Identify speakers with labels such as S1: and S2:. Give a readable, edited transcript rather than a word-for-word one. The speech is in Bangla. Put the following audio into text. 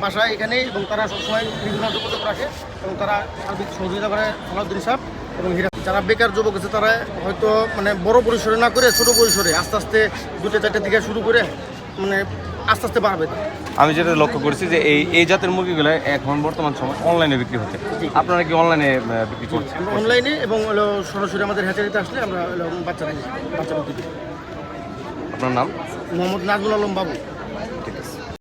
S1: বাসায় এখানেই, এবং তারা সবসময় বিভিন্ন যোগাযোগ রাখে এবং তারা সার্বিক সহযোগিতা করে সালাউদ্দিন সাহেব এবং হীরা। যারা বেকার যুবক আছে তারা হয়তো মানে বড় পরিসরে না করে ছোটো পরিসরে আস্তে আস্তে 2-4টা থেকে শুরু করে মানে আস্তে আস্তে বাড়বে।
S2: আমি যেটা লক্ষ্য করছি যে এই জাতের মুরগিগুলো এখন বর্তমান সময় অনলাইনে বিক্রি হচ্ছে, আপনারা কি অনলাইনে বিক্রি করছেন?
S1: আমরা অনলাইনে এবং সরাসরি আমাদের হ্যাচারিতে আসলে আমরা বাচ্চা বিক্রি করি।
S2: আপনার নাম?
S1: মোহাম্মদ নাজমুল আলম বাবু।